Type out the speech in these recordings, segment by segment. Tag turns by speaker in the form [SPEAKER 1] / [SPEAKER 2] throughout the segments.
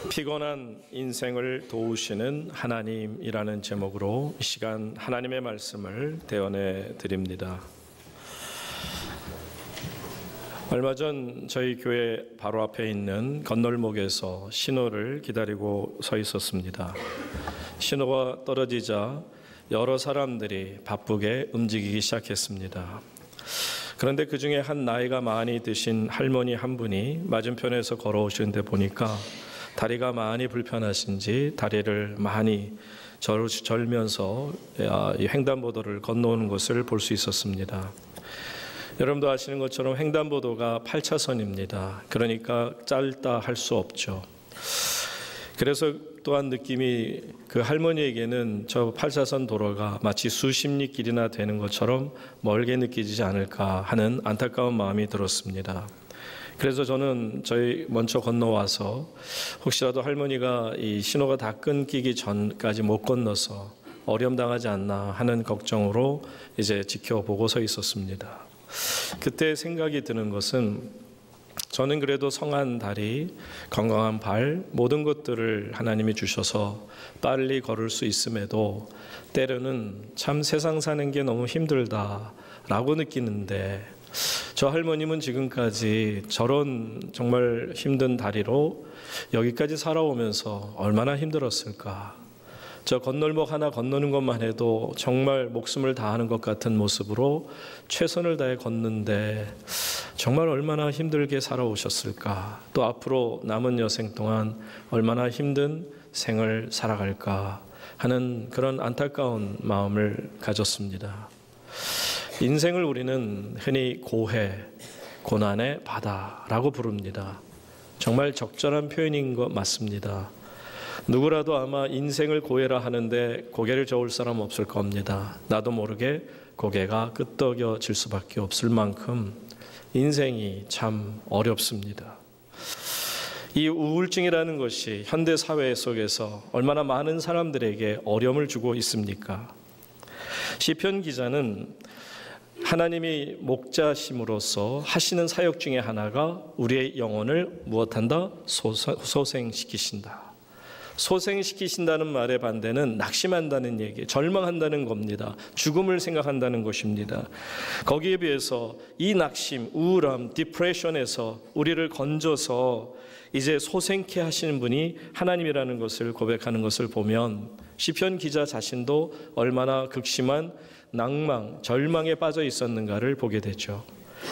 [SPEAKER 1] 피곤한 인생을 도우시는 하나님이라는 제목으로 이 시간 하나님의 말씀을 대언해 드립니다. 얼마 전 저희 교회 바로 앞에 있는 건널목에서 신호를 기다리고 서 있었습니다. 신호가 떨어지자 여러 사람들이 바쁘게 움직이기 시작했습니다. 그런데 그 중에 한 나이가 많이 드신 할머니 한 분이 맞은편에서 걸어오시는데 보니까 다리가 많이 불편하신지 다리를 많이 절면서 횡단보도를 건너오는 것을 볼 수 있었습니다. 여러분도 아시는 것처럼 횡단보도가 8차선입니다. 그러니까 짧다 할 수 없죠. 그래서 또한 느낌이 그 할머니에게는 저 8차선 도로가 마치 수십 리 길이나 되는 것처럼 멀게 느껴지지 않을까 하는 안타까운 마음이 들었습니다. 그래서 저는 먼저 건너와서 혹시라도 할머니가 이 신호가 다 끊기기 전까지 못 건너서 어려움당하지 않나 하는 걱정으로 이제 지켜보고 서 있었습니다. 그때 생각이 드는 것은 저는 그래도 성한 다리, 건강한 발, 모든 것들을 하나님이 주셔서 빨리 걸을 수 있음에도 때로는 참 세상 사는 게 너무 힘들다라고 느끼는데 저 할머님은 지금까지 저런 정말 힘든 다리로 여기까지 살아오면서 얼마나 힘들었을까. 저 건널목 하나 건너는 것만 해도 정말 목숨을 다하는 것 같은 모습으로 최선을 다해 걷는데 정말 얼마나 힘들게 살아오셨을까. 또 앞으로 남은 여생 동안 얼마나 힘든 생을 살아갈까 하는 그런 안타까운 마음을 가졌습니다. 인생을 우리는 흔히 고해, 고난의 바다라고 부릅니다. 정말 적절한 표현인 것 맞습니다. 누구라도 아마 인생을 고해라 하는데 고개를 저을 사람 없을 겁니다. 나도 모르게 고개가 끄덕여질 수밖에 없을 만큼 인생이 참 어렵습니다. 이 우울증이라는 것이 현대 사회 속에서 얼마나 많은 사람들에게 어려움을 주고 있습니까? 시편 기자는 하나님이 목자심으로서 하시는 사역 중에 하나가 우리의 영혼을 무엇한다? 소생시키신다. 소생시키신다는 말의 반대는 낙심한다는 얘기, 절망한다는 겁니다. 죽음을 생각한다는 것입니다. 거기에 비해서 이 낙심, 우울함, 디프레션에서 우리를 건져서 이제 소생케 하시는 분이 하나님이라는 것을 고백하는 것을 보면 시편 기자 자신도 얼마나 극심한 낭망, 절망에 빠져 있었는가를 보게 되죠.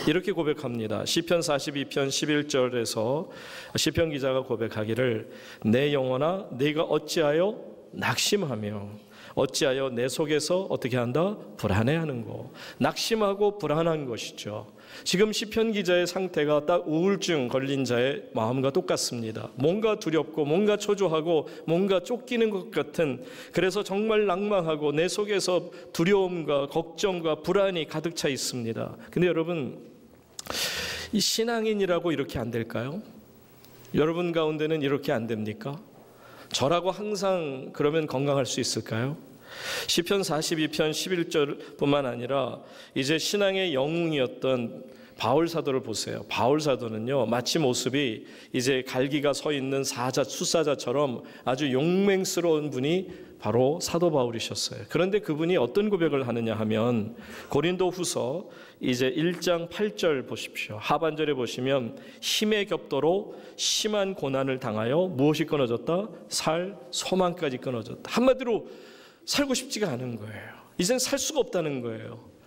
[SPEAKER 1] 이렇게 고백합니다. 시편 42편 11절에서 시편 기자가 고백하기를 내 영혼아 네가 어찌하여 낙심하며 어찌하여 내 속에서 어떻게 한다? 불안해하는고. 낙심하고 불안한 것이죠. 지금 시편 기자의 상태가 딱 우울증 걸린 자의 마음과 똑같습니다. 뭔가 두렵고 뭔가 초조하고 뭔가 쫓기는 것 같은, 그래서 정말 낭망하고 내 속에서 두려움과 걱정과 불안이 가득 차 있습니다. 근데 여러분, 이 신앙인이라고 이렇게 안 될까요? 여러분 가운데는 이렇게 안 됩니까? 저라고 항상 그러면 건강할 수 있을까요? 시편 42편 11절뿐만 아니라 이제 신앙의 영웅이었던 바울 사도를 보세요. 바울 사도는요, 마치 모습이 이제 갈기가 서 있는 수사자처럼 아주 용맹스러운 분이 바로 사도 바울이셨어요. 그런데 그분이 어떤 고백을 하느냐 하면 고린도 후서 이제 1장 8절 보십시오. 하반절에 보시면 힘의 격도로 심한 고난을 당하여 무엇이 끊어졌다? 소망까지 끊어졌다. 한마디로 살고 싶지가 않은 거예요. 이젠 살 수가 없다는 거예요.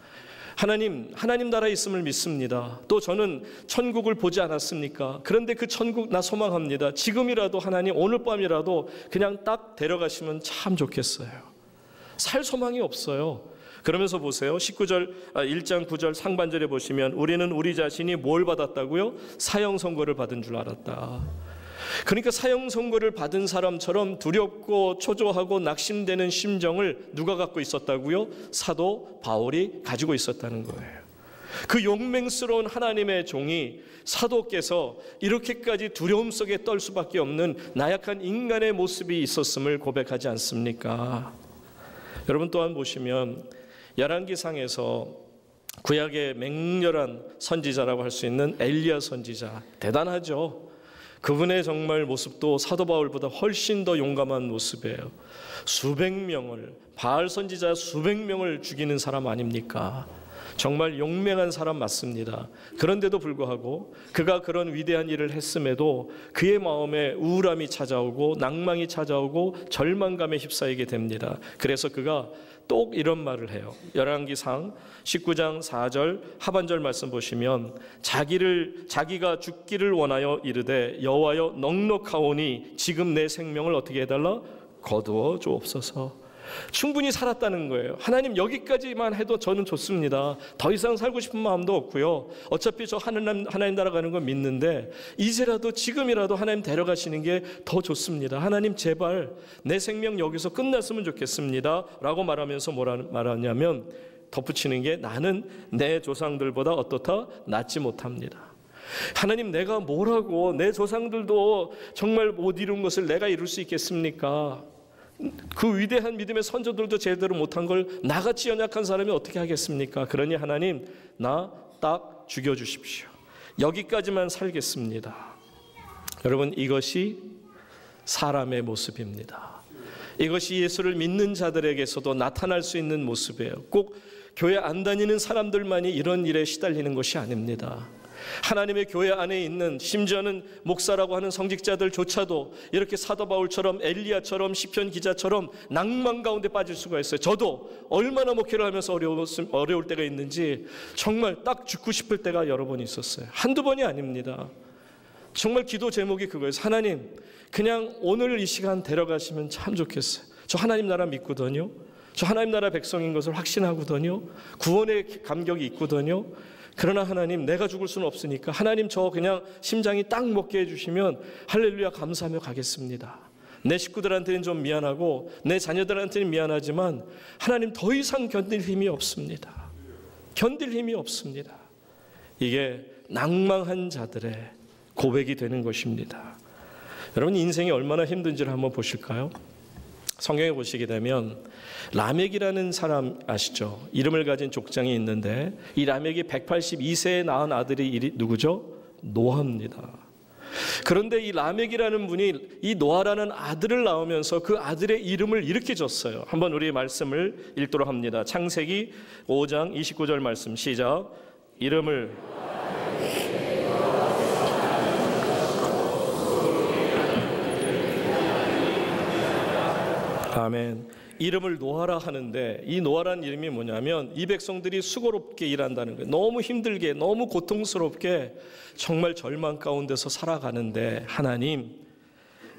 [SPEAKER 1] 하나님 나라에 있음을 믿습니다. 또 저는 천국을 보지 않았습니까? 그런데 그 천국 나 소망합니다. 지금이라도 하나님 오늘 밤이라도 그냥 딱 데려가시면 참 좋겠어요. 살 소망이 없어요. 그러면서 보세요. 1장 9절 상반절에 보시면 우리는 우리 자신이 뭘 받았다고요? 사형 선고를 받은 줄 알았다. 그러니까 사형 선고를 받은 사람처럼 두렵고 초조하고 낙심되는 심정을 누가 갖고 있었다고요? 사도 바울이 가지고 있었다는 거예요. 그 용맹스러운 하나님의 종이 사도께서 이렇게까지 두려움 속에 떨 수밖에 없는 나약한 인간의 모습이 있었음을 고백하지 않습니까? 여러분 또한 보시면 열왕기상에서 구약의 맹렬한 선지자라고 할 수 있는 엘리야 선지자, 대단하죠. 그분의 정말 모습도 사도 바울보다 훨씬 더 용감한 모습이에요. 수백 명을, 바알 선지자 수백 명을 죽이는 사람 아닙니까? 정말 용맹한 사람 맞습니다. 그런데도 불구하고 그가 그런 위대한 일을 했음에도 그의 마음에 우울함이 찾아오고 낭망이 찾아오고 절망감에 휩싸이게 됩니다. 그래서 그가 또 이런 말을 해요. 열왕기상 19장 4절 하반절 말씀 보시면 자기가 죽기를 원하여 이르되 여호와여 넉넉하오니 지금 내 생명을 어떻게 해달라? 거두어 주옵소서. 충분히 살았다는 거예요. 하나님 여기까지만 해도 저는 좋습니다. 더 이상 살고 싶은 마음도 없고요. 어차피 저 하나님 나라 가는 건 믿는데 이제라도 지금이라도 하나님 데려가시는 게 더 좋습니다. 하나님 제발 내 생명 여기서 끝났으면 좋겠습니다 라고 말하면서 뭐라 말하냐면 덧붙이는 게 나는 내 조상들보다 어떻다? 낫지 못합니다. 하나님 내가 뭐라고 내 조상들도 정말 못 이룬 것을 내가 이룰 수 있겠습니까? 그 위대한 믿음의 선조들도 제대로 못한 걸 나같이 연약한 사람이 어떻게 하겠습니까? 그러니 하나님 나 딱 죽여주십시오. 여기까지만 살겠습니다. 여러분 이것이 사람의 모습입니다. 이것이 예수를 믿는 자들에게서도 나타날 수 있는 모습이에요. 꼭 교회 안 다니는 사람들만이 이런 일에 시달리는 것이 아닙니다. 하나님의 교회 안에 있는 심지어는 목사라고 하는 성직자들조차도 이렇게 사도 바울처럼 엘리야처럼 시편 기자처럼 낭만 가운데 빠질 수가 있어요. 저도 얼마나 목회를 하면서 어려울 때가 있는지 정말 딱 죽고 싶을 때가 여러 번 있었어요. 한두 번이 아닙니다. 정말 기도 제목이 그거예요. 하나님 그냥 오늘 이 시간 데려가시면 참 좋겠어요. 저 하나님 나라 믿거든요. 저 하나님 나라 백성인 것을 확신하거든요. 구원의 감격이 있거든요. 그러나 하나님 내가 죽을 수는 없으니까 하나님 저 그냥 심장이 딱 먹게 해주시면 할렐루야 감사하며 가겠습니다. 내 식구들한테는 좀 미안하고 내 자녀들한테는 미안하지만 하나님 더 이상 견딜 힘이 없습니다. 견딜 힘이 없습니다. 이게 낭망한 자들의 고백이 되는 것입니다. 여러분 인생이 얼마나 힘든지를 한번 보실까요? 성경에 보시게 되면 라멕이라는 사람 아시죠? 이름을 가진 족장이 있는데 이 라멕이 182세에 낳은 아들이 누구죠? 노아입니다. 그런데 이 라멕이라는 분이 이 노아라는 아들을 낳으면서 그 아들의 이름을 이렇게 줬어요. 한번 우리 말씀을 읽도록 합니다. 창세기 5장 29절 말씀 시작. 이름을 아멘. 이름을 노아라 하는데 이 노아라는 이름이 뭐냐면 이 백성들이 수고롭게 일한다는 거예요. 너무 힘들게 너무 고통스럽게 정말 절망 가운데서 살아가는데 하나님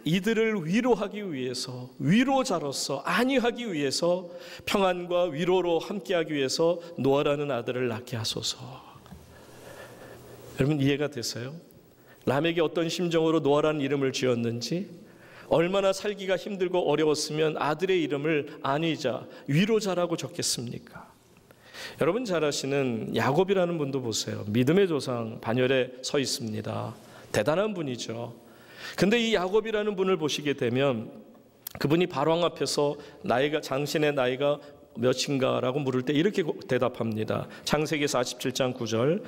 [SPEAKER 1] 이들을 위로하기 위해서 위로자로서 안위하기 위해서 평안과 위로로 함께하기 위해서 노아라는 아들을 낳게 하소서. 여러분 이해가 되세요? 라멕이 어떤 심정으로 노아라는 이름을 지었는지 얼마나 살기가 힘들고 어려웠으면 아들의 이름을 안위자, 위로자라고 적겠습니까? 여러분 잘 아시는 야곱이라는 분도 보세요. 믿음의 조상 반열에 서 있습니다. 대단한 분이죠. 근데 이 야곱이라는 분을 보시게 되면 그분이 바로왕 앞에서 당신의 나이가 몇인가라고 물을 때 이렇게 대답합니다. 창세기 47장 9절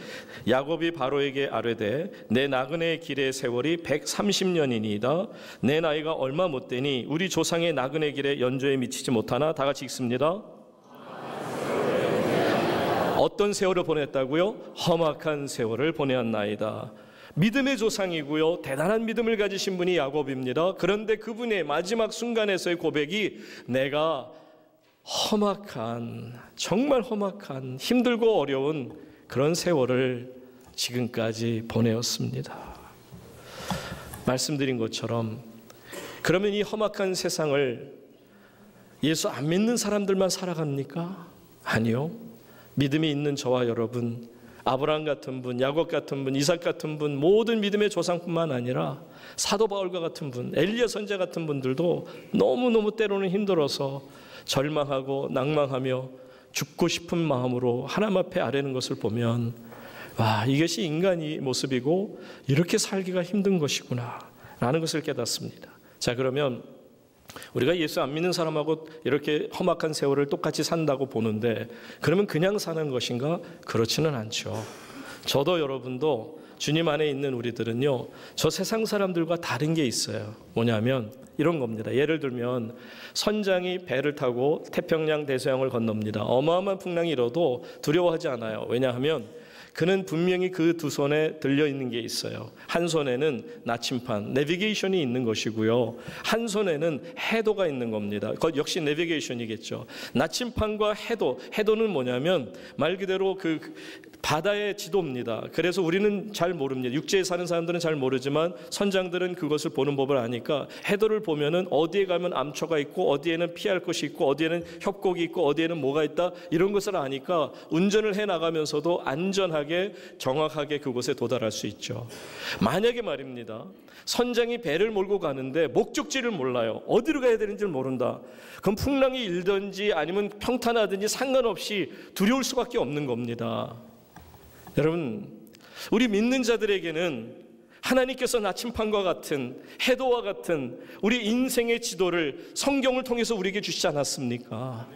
[SPEAKER 1] 야곱이 바로에게 아뢰되 내 나그네의 길의 세월이 130년이니이다. 내 나이가 얼마 못 되니 우리 조상의 나그네 길에 연조에 미치지 못하나. 다 같이 읽습니다. 어떤 세월을 보냈다고요? 험악한 세월을 보내었나이다. 믿음의 조상이고요. 대단한 믿음을 가지신 분이 야곱입니다. 그런데 그분의 마지막 순간에서의 고백이 내가 험악한 정말 험악한 힘들고 어려운 그런 세월을 지금까지 보내었습니다. 말씀드린 것처럼 그러면 이 험악한 세상을 예수 안 믿는 사람들만 살아갑니까? 아니요. 믿음이 있는 저와 여러분, 아브라함 같은 분, 야곱 같은 분, 이삭 같은 분, 모든 믿음의 조상뿐만 아니라 사도 바울과 같은 분, 엘리야 선지자 같은 분들도 너무너무 때로는 힘들어서 절망하고 낭망하며 죽고 싶은 마음으로 하나님 앞에 아뢰는 것을 보면 와, 이것이 인간의 모습이고 이렇게 살기가 힘든 것이구나 라는 것을 깨닫습니다. 자, 그러면 우리가 예수 안 믿는 사람하고 이렇게 험악한 세월을 똑같이 산다고 보는데 그러면 그냥 사는 것인가? 그렇지는 않죠. 저도 여러분도 주님 안에 있는 우리들은요, 저 세상 사람들과 다른 게 있어요. 뭐냐면 이런 겁니다. 예를 들면 선장이 배를 타고 태평양 대서양을 건넙니다. 어마어마한 풍랑이 일어도 두려워하지 않아요. 왜냐하면 그는 분명히 그 두 손에 들려있는 게 있어요. 한 손에는 나침판, 내비게이션이 있는 것이고요. 한 손에는 해도가 있는 겁니다. 그것 역시 내비게이션이겠죠. 나침판과 해도는 뭐냐면 말 그대로 그 바다의 지도입니다. 그래서 우리는 잘 모릅니다. 육지에 사는 사람들은 잘 모르지만 선장들은 그것을 보는 법을 아니까 해도를 보면은 어디에 가면 암초가 있고 어디에는 피할 것이 있고 어디에는 협곡이 있고 어디에는 뭐가 있다 이런 것을 아니까 운전을 해 나가면서도 안전하게 정확하게 그곳에 도달할 수 있죠. 만약에 말입니다. 선장이 배를 몰고 가는데 목적지를 몰라요. 어디로 가야 되는지를 모른다. 그럼 풍랑이 일든지 아니면 평탄하든지 상관없이 두려울 수밖에 없는 겁니다. 여러분, 우리 믿는 자들에게는 하나님께서 나침판과 같은 해도와 같은 우리 인생의 지도를 성경을 통해서 우리에게 주시지 않았습니까?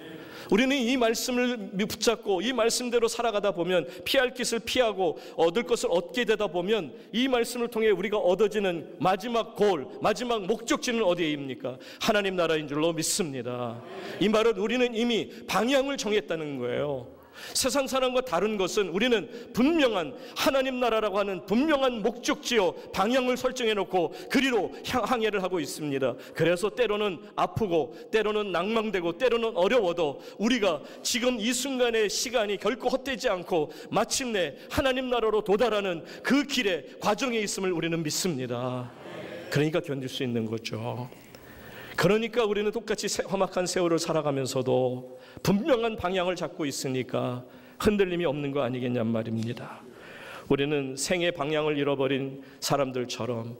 [SPEAKER 1] 우리는 이 말씀을 붙잡고 이 말씀대로 살아가다 보면 피할 것을 피하고 얻을 것을 얻게 되다 보면 이 말씀을 통해 우리가 얻어지는 마지막 골, 마지막 목적지는 어디에입니까? 하나님 나라인 줄로 믿습니다. 이 말은 우리는 이미 방향을 정했다는 거예요. 세상 사람과 다른 것은 우리는 분명한 하나님 나라라고 하는 분명한 목적지요 방향을 설정해 놓고 그리로 항해를 하고 있습니다. 그래서 때로는 아프고 때로는 낭망되고 때로는 어려워도 우리가 지금 이 순간의 시간이 결코 헛되지 않고 마침내 하나님 나라로 도달하는 그 길의 과정에 있음을 우리는 믿습니다. 그러니까 견딜 수 있는 거죠. 그러니까 우리는 똑같이 험악한 세월을 살아가면서도 분명한 방향을 잡고 있으니까 흔들림이 없는 거 아니겠냔 말입니다. 우리는 생의 방향을 잃어버린 사람들처럼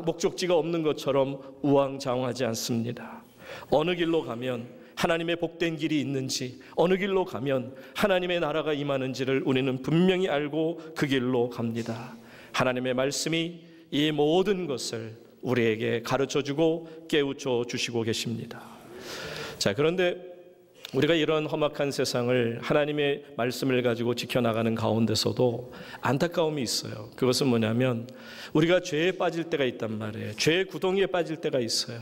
[SPEAKER 1] 목적지가 없는 것처럼 우왕좌왕하지 않습니다. 어느 길로 가면 하나님의 복된 길이 있는지, 어느 길로 가면 하나님의 나라가 임하는지를 우리는 분명히 알고 그 길로 갑니다. 하나님의 말씀이 이 모든 것을 우리에게 가르쳐주고 깨우쳐 주시고 계십니다. 자, 그런데 우리가 이런 험악한 세상을 하나님의 말씀을 가지고 지켜나가는 가운데서도 안타까움이 있어요. 그것은 뭐냐면 우리가 죄에 빠질 때가 있단 말이에요. 죄의 구덩이에 빠질 때가 있어요.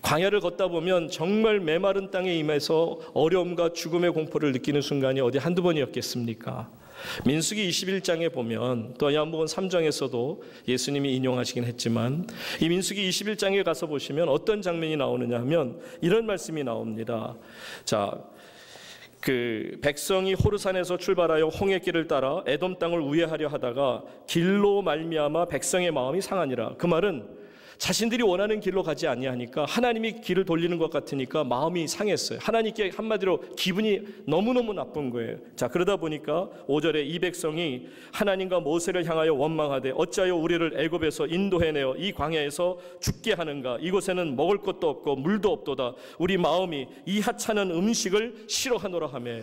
[SPEAKER 1] 광야를 걷다 보면 정말 메마른 땅에 임해서 어려움과 죽음의 공포를 느끼는 순간이 어디 한두 번이었겠습니까? 민수기 21장에 보면 또 요한복음 3장에서도 예수님이 인용하시긴 했지만 이 민수기 21장에 가서 보시면 어떤 장면이 나오느냐 하면 이런 말씀이 나옵니다. 자, 그 백성이 호르산에서 출발하여 홍해길을 따라 에돔 땅을 우회하려 하다가 길로 말미암아 백성의 마음이 상하니라. 그 말은 자신들이 원하는 길로 가지 아니하니까 하나님이 길을 돌리는 것 같으니까 마음이 상했어요. 하나님께 한마디로 기분이 너무너무 나쁜 거예요. 자, 그러다 보니까 5절에 이 백성이 하나님과 모세를 향하여 원망하되 어찌하여 우리를 애굽에서 인도해내어 이 광야에서 죽게 하는가? 이곳에는 먹을 것도 없고 물도 없도다. 우리 마음이 이 하찮은 음식을 싫어하노라 하며.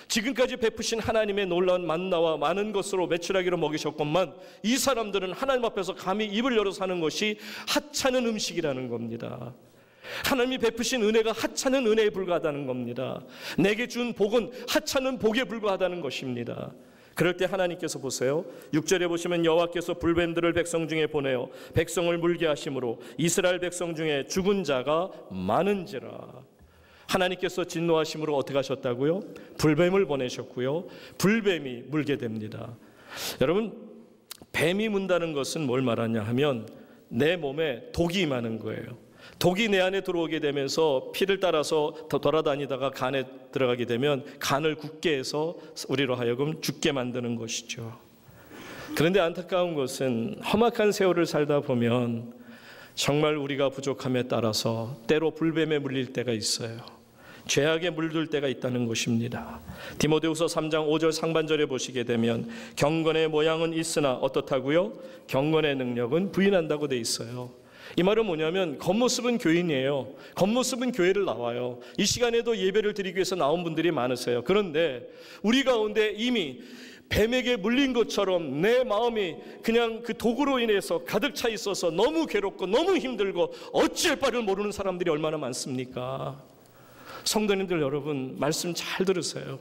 [SPEAKER 1] 지금까지 베푸신 하나님의 놀라운 만나와 많은 것으로 매출하기로 먹이셨건만 이 사람들은 하나님 앞에서 감히 입을 열어 사는 것이 하찮은 음식이라는 겁니다. 하나님이 베푸신 은혜가 하찮은 은혜에 불과하다는 겁니다. 내게 준 복은 하찮은 복에 불과하다는 것입니다. 그럴 때 하나님께서 보세요. 6절에 보시면 여호와께서 불뱀들을 백성 중에 보내어 백성을 물게 하심으로 이스라엘 백성 중에 죽은 자가 많은지라. 하나님께서 진노하심으로 어떻게 하셨다고요? 불뱀을 보내셨고요. 불뱀이 물게 됩니다. 여러분, 뱀이 문다는 것은 뭘 말하냐 하면 내 몸에 독이 임하는 거예요. 독이 내 안에 들어오게 되면서 피를 따라서 더 돌아다니다가 간에 들어가게 되면 간을 굳게 해서 우리로 하여금 죽게 만드는 것이죠. 그런데 안타까운 것은 험악한 세월을 살다 보면 정말 우리가 부족함에 따라서 때로 불뱀에 물릴 때가 있어요. 죄악에 물들 때가 있다는 것입니다. 디모데후서 3장 5절 상반절에 보시게 되면 경건의 모양은 있으나 어떻다고요? 경건의 능력은 부인한다고 돼 있어요. 이 말은 뭐냐면 겉모습은 교인이에요. 겉모습은 교회를 나와요. 이 시간에도 예배를 드리기 위해서 나온 분들이 많으세요. 그런데 우리 가운데 이미 뱀에게 물린 것처럼 내 마음이 그냥 그 독으로 인해서 가득 차 있어서 너무 괴롭고 너무 힘들고 어찌할 바를 모르는 사람들이 얼마나 많습니까? 성도님들 여러분, 말씀 잘 들으세요.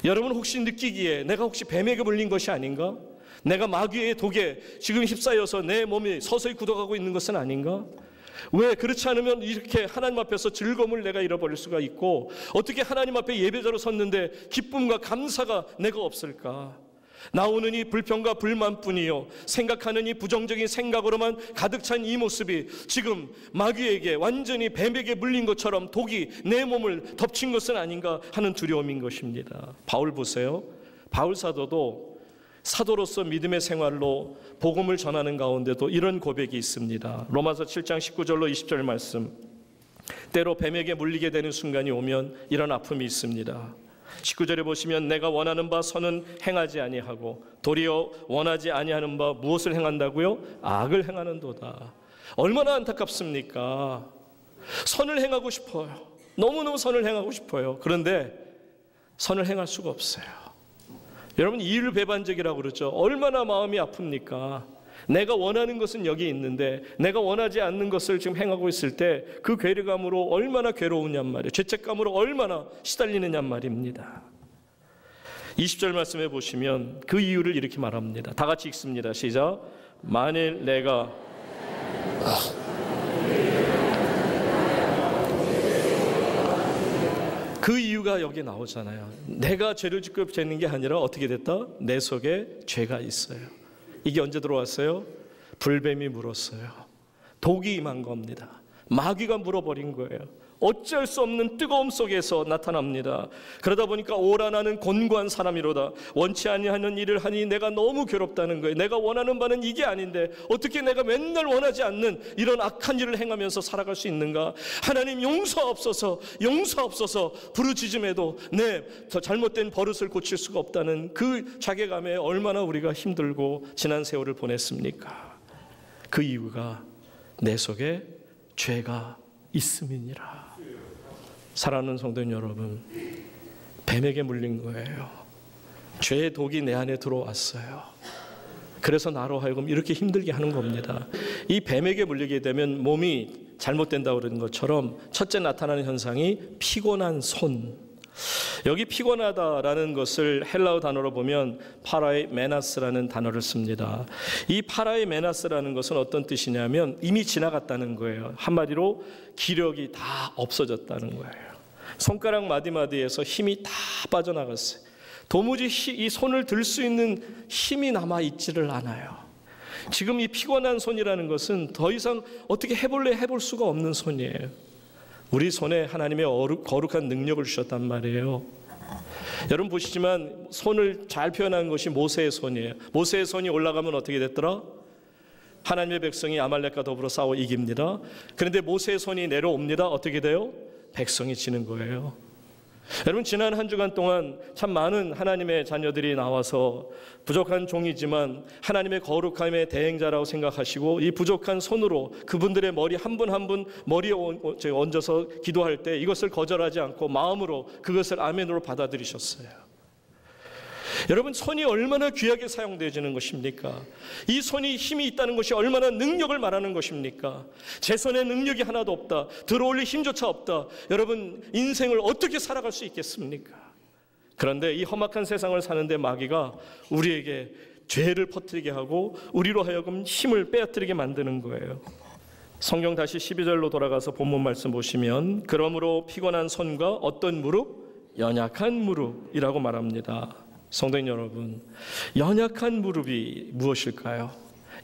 [SPEAKER 1] 여러분 혹시 느끼기에 내가 혹시 뱀에게 물린 것이 아닌가? 내가 마귀의 독에 지금 휩싸여서 내 몸이 서서히 굳어가고 있는 것은 아닌가? 왜 그렇지 않으면 이렇게 하나님 앞에서 즐거움을 내가 잃어버릴 수가 있고, 어떻게 하나님 앞에 예배자로 섰는데 기쁨과 감사가 내가 없을까? 나오는 이 불평과 불만뿐이요, 생각하는 이 부정적인 생각으로만 가득 찬 이 모습이 지금 마귀에게 완전히 뱀에게 물린 것처럼 독이 내 몸을 덮친 것은 아닌가 하는 두려움인 것입니다. 바울 보세요. 바울 사도도 사도로서 믿음의 생활로 복음을 전하는 가운데도 이런 고백이 있습니다. 로마서 7장 19절로 20절 말씀. 때로 뱀에게 물리게 되는 순간이 오면 이런 아픔이 있습니다. 19절에 보시면 내가 원하는 바 선은 행하지 아니하고 도리어 원하지 아니하는 바 무엇을 행한다고요? 악을 행하는도다. 얼마나 안타깝습니까? 선을 행하고 싶어요. 너무너무 선을 행하고 싶어요. 그런데 선을 행할 수가 없어요. 여러분, 이율배반적이라고 그러죠. 얼마나 마음이 아픕니까? 내가 원하는 것은 여기 있는데 내가 원하지 않는 것을 지금 행하고 있을 때 그 괴리감으로 얼마나 괴로우냔 말이에요. 죄책감으로 얼마나 시달리느냔 말입니다. 20절 말씀해 보시면 그 이유를 이렇게 말합니다. 다 같이 읽습니다. 시작. 만일 내가 그 이유가 여기 나오잖아요. 내가 죄를 짓고 죄는 게 아니라 어떻게 됐다? 내 속에 죄가 있어요. 이게 언제 들어왔어요? 불뱀이 물었어요. 독이 임한 겁니다. 마귀가 물어버린 거예요. 어쩔 수 없는 뜨거움 속에서 나타납니다. 그러다 보니까 오라 나는 곤고한 사람이로다. 원치 아니하는 일을 하니 내가 너무 괴롭다는 거예요. 내가 원하는 바는 이게 아닌데 어떻게 내가 맨날 원하지 않는 이런 악한 일을 행하면서 살아갈 수 있는가? 하나님 용서없어서 용서없어서 부르짖음에도 내 잘못된 버릇을 고칠 수가 없다는 그 자괴감에 얼마나 우리가 힘들고 지난 세월을 보냈습니까? 그 이유가 내 속에 죄가 있음이니라. 사랑하는 성도 여러분, 뱀에게 물린 거예요. 죄의 독이 내 안에 들어왔어요. 그래서 나로 하여금 이렇게 힘들게 하는 겁니다. 이 뱀에게 물리게 되면 몸이 잘못된다고 그러는 것처럼 첫째 나타나는 현상이 피곤한 손. 여기 피곤하다라는 것을 헬라어 단어로 보면 파라의 메나스라는 단어를 씁니다. 이 파라의 메나스라는 것은 어떤 뜻이냐면 이미 지나갔다는 거예요. 한마디로 기력이 다 없어졌다는 거예요. 손가락 마디마디에서 힘이 다 빠져나갔어요. 도무지 이 손을 들 수 있는 힘이 남아있지를 않아요. 지금 이 피곤한 손이라는 것은 더 이상 어떻게 해볼 수가 없는 손이에요. 우리 손에 하나님의 거룩한 능력을 주셨단 말이에요. 여러분 보시지만 손을 잘 표현한 것이 모세의 손이에요. 모세의 손이 올라가면 어떻게 됐더라? 하나님의 백성이 아말렉과 더불어 싸워 이깁니다. 그런데 모세의 손이 내려옵니다. 어떻게 돼요? 백성이 지는 거예요. 여러분, 지난 한 주간 동안 참 많은 하나님의 자녀들이 나와서 부족한 종이지만 하나님의 거룩함의 대행자라고 생각하시고 이 부족한 손으로 그분들의 머리 한 분 한 분 머리에 얹어서 기도할 때 이것을 거절하지 않고 마음으로 그것을 아멘으로 받아들이셨어요. 여러분, 손이 얼마나 귀하게 사용되어지는 것입니까? 이 손이 힘이 있다는 것이 얼마나 능력을 말하는 것입니까? 제 손에 능력이 하나도 없다, 들어올릴 힘조차 없다. 여러분, 인생을 어떻게 살아갈 수 있겠습니까? 그런데 이 험악한 세상을 사는데 마귀가 우리에게 죄를 퍼뜨리게 하고 우리로 하여금 힘을 빼앗들게 만드는 거예요. 성경 다시 12절로 돌아가서 본문 말씀 보시면 그러므로 피곤한 손과 어떤 무릎? 연약한 무릎이라고 말합니다. 성도님 여러분, 연약한 무릎이 무엇일까요?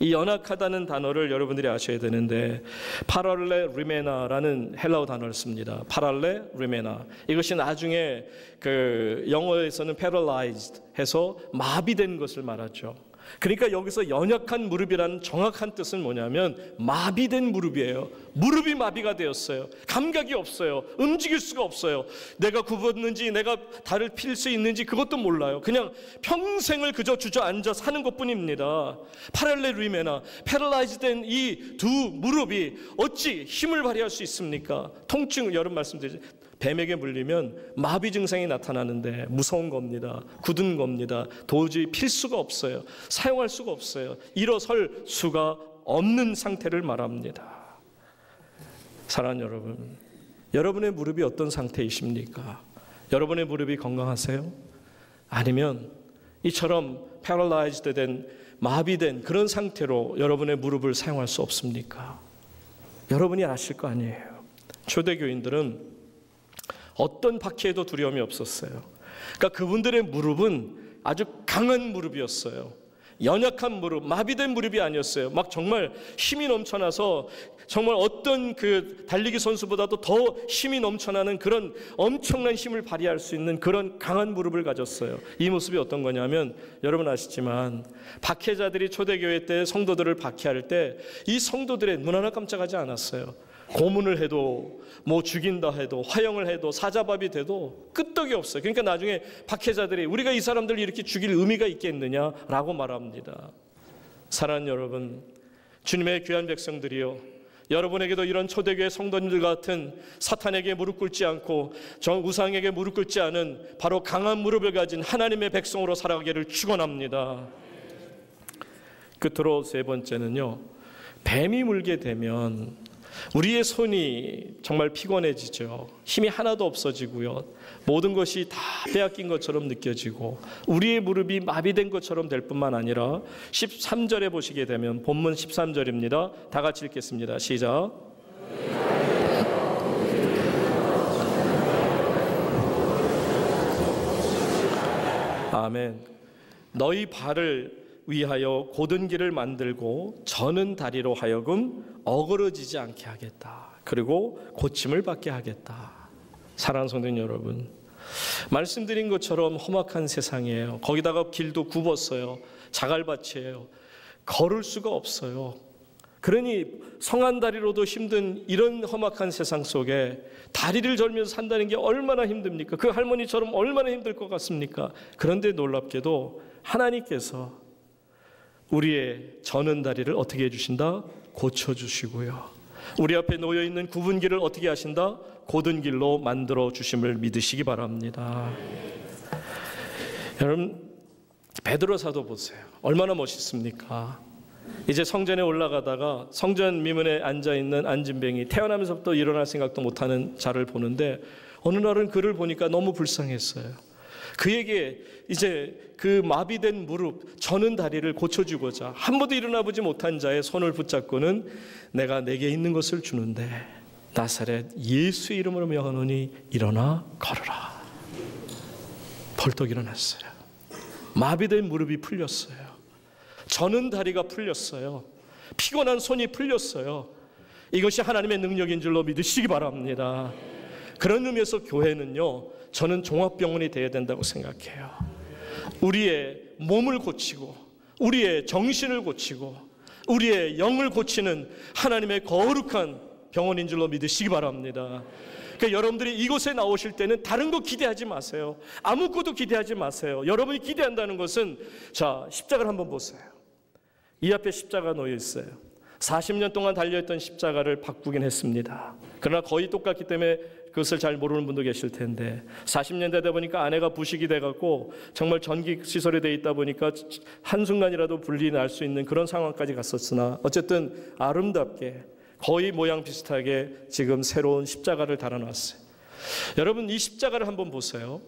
[SPEAKER 1] 이 연약하다는 단어를 여러분들이 아셔야 되는데 파랄레 리메나라는 헬라어 단어를 씁니다. 파랄레 리메나. 이것이 나중에 그 영어에서는 paralyzed 해서 마비된 것을 말하죠. 그러니까 여기서 연약한 무릎이라는 정확한 뜻은 뭐냐면 마비된 무릎이에요. 무릎이 마비가 되었어요. 감각이 없어요. 움직일 수가 없어요. 내가 굽었는지 내가 달을 필 수 있는지 그것도 몰라요. 그냥 평생을 그저 주저앉아 사는 것뿐입니다. 파랄레루이메나, 패럴라이즈된 이 두 무릎이 어찌 힘을 발휘할 수 있습니까? 통증, 여러분 말씀드리죠. 뱀에게 물리면 마비 증상이 나타나는데 무서운 겁니다. 굳은 겁니다. 도저히 필 수가 없어요. 사용할 수가 없어요. 일어설 수가 없는 상태를 말합니다. 사랑하는 여러분, 여러분의 무릎이 어떤 상태이십니까? 여러분의 무릎이 건강하세요? 아니면 이처럼 paralyzed 된, 마비된 그런 상태로 여러분의 무릎을 사용할 수 없습니까? 여러분이 아실 거 아니에요. 초대교인들은 어떤 박해에도 두려움이 없었어요. 그러니까 그분들의 무릎은 아주 강한 무릎이었어요. 연약한 무릎, 마비된 무릎이 아니었어요. 막 정말 힘이 넘쳐나서 정말 어떤 그 달리기 선수보다도 더 힘이 넘쳐나는 그런 엄청난 힘을 발휘할 수 있는 그런 강한 무릎을 가졌어요. 이 모습이 어떤 거냐면 여러분 아시지만 박해자들이 초대교회 때 성도들을 박해할 때 이 성도들의 눈 하나 깜짝하지 않았어요. 고문을 해도 뭐 죽인다 해도 화형을 해도 사자밥이 돼도 끄떡이 없어요. 그러니까 나중에 박해자들이 우리가 이 사람들을 이렇게 죽일 의미가 있겠느냐라고 말합니다. 사랑하는 여러분, 주님의 귀한 백성들이요, 여러분에게도 이런 초대교회 성도님들 같은 사탄에게 무릎 꿇지 않고 우상에게 무릎 꿇지 않은 바로 강한 무릎을 가진 하나님의 백성으로 살아가기를 축원합니다. 끝으로 세 번째는요, 뱀이 물게 되면 우리의 손이 정말 피곤해지죠. 힘이 하나도 없어지고요, 모든 것이 다 빼앗긴 것처럼 느껴지고 우리의 무릎이 마비된 것처럼 될 뿐만 아니라 13절에 보시게 되면 본문 13절입니다. 다 같이 읽겠습니다. 시작. 아멘. 너희 발을 위하여 곧은 길을 만들고 저는 다리로 하여금 어그러지지 않게 하겠다. 그리고 고침을 받게 하겠다. 사랑하는 성도님 여러분, 말씀드린 것처럼 험악한 세상이에요. 거기다가 길도 굽었어요. 자갈밭이에요. 걸을 수가 없어요. 그러니 성한 다리로도 힘든 이런 험악한 세상 속에 다리를 절면서 산다는 게 얼마나 힘듭니까? 그 할머니처럼 얼마나 힘들 것 같습니까? 그런데 놀랍게도 하나님께서 우리의 저는 다리를 어떻게 해주신다? 고쳐주시고요, 우리 앞에 놓여있는 굽은 길을 어떻게 하신다? 곧은 길로 만들어 주심을 믿으시기 바랍니다. 여러분, 베드로 사도 보세요. 얼마나 멋있습니까? 이제 성전에 올라가다가 성전 미문에 앉아있는 안진뱅이, 태어나면서부터 일어날 생각도 못하는 자를 보는데 어느 날은 그를 보니까 너무 불쌍했어요. 그에게 이제 그 마비된 무릎, 저는 다리를 고쳐주고자 한 번도 일어나 보지 못한 자의 손을 붙잡고는 내가 내게 있는 것을 주는데 나사렛 예수의 이름으로 명하노니 일어나 걸어라. 벌떡 일어났어요. 마비된 무릎이 풀렸어요. 저는 다리가 풀렸어요. 피곤한 손이 풀렸어요. 이것이 하나님의 능력인 줄로 믿으시기 바랍니다. 그런 의미에서 교회는요, 저는 종합병원이 되어야 된다고 생각해요. 우리의 몸을 고치고 우리의 정신을 고치고 우리의 영을 고치는 하나님의 거룩한 병원인 줄로 믿으시기 바랍니다. 그러니까 여러분들이 이곳에 나오실 때는 다른 거 기대하지 마세요. 아무것도 기대하지 마세요. 여러분이 기대한다는 것은, 자, 십자가를 한번 보세요. 이 앞에 십자가 놓여 있어요. 40년 동안 달려있던 십자가를 바꾸긴 했습니다. 그러나 거의 똑같기 때문에 그것을 잘 모르는 분도 계실 텐데, 40년 되다 보니까 안에가 부식이 돼갖고 정말 전기시설이 돼 있다 보니까 한순간이라도 분리 날 수 있는 그런 상황까지 갔었으나 어쨌든 아름답게 거의 모양 비슷하게 지금 새로운 십자가를 달아놨어요. 여러분, 이 십자가를 한번 보세요.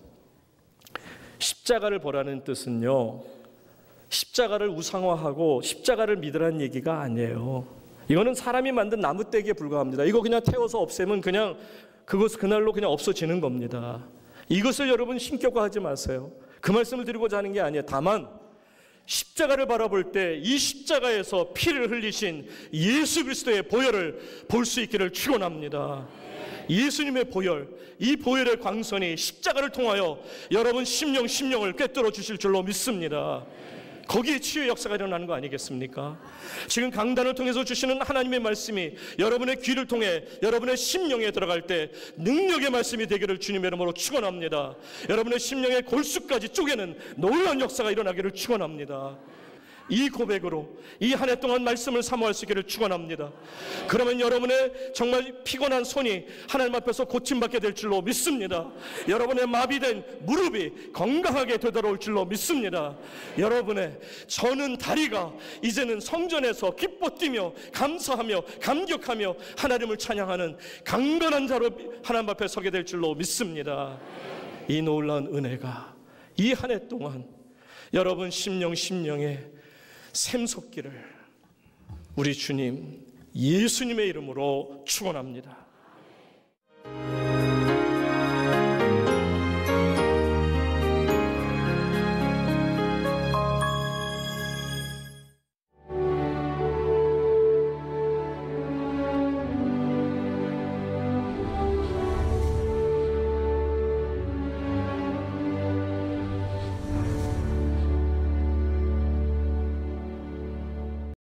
[SPEAKER 1] 십자가를 보라는 뜻은요, 십자가를 우상화하고 십자가를 믿으라는 얘기가 아니에요. 이거는 사람이 만든 나무떼기에 불과합니다. 이거 그냥 태워서 없애면 그냥 그것 그날로 그냥 없어지는 겁니다. 이것을 여러분 신격화하지 마세요. 그 말씀을 드리고자 하는 게 아니에요. 다만 십자가를 바라볼 때 이 십자가에서 피를 흘리신 예수 그리스도의 보혈을 볼 수 있기를 축원합니다. 예수님의 보혈, 이 보혈의 광선이 십자가를 통하여 여러분 심령을 꿰뚫어 주실 줄로 믿습니다. 거기에 치유의 역사가 일어나는 거 아니겠습니까? 지금 강단을 통해서 주시는 하나님의 말씀이 여러분의 귀를 통해 여러분의 심령에 들어갈 때 능력의 말씀이 되기를 주님의 이름으로 축원합니다. 여러분의 심령의 골수까지 쪼개는 놀라운 역사가 일어나기를 축원합니다. 이 고백으로 이 한 해 동안 말씀을 사모할 수 있기를 축원합니다. 그러면 여러분의 정말 피곤한 손이 하나님 앞에서 고침받게 될 줄로 믿습니다. 여러분의 마비된 무릎이 건강하게 되돌아올 줄로 믿습니다. 여러분의 저는 다리가 이제는 성전에서 기뻐 뛰며 감사하며 감격하며 하나님을 찬양하는 강건한 자로 하나님 앞에 서게 될 줄로 믿습니다. 이 놀라운 은혜가 이 한 해 동안 여러분 심령에 샘솟기를 우리 주님 예수님의 이름으로 축원합니다.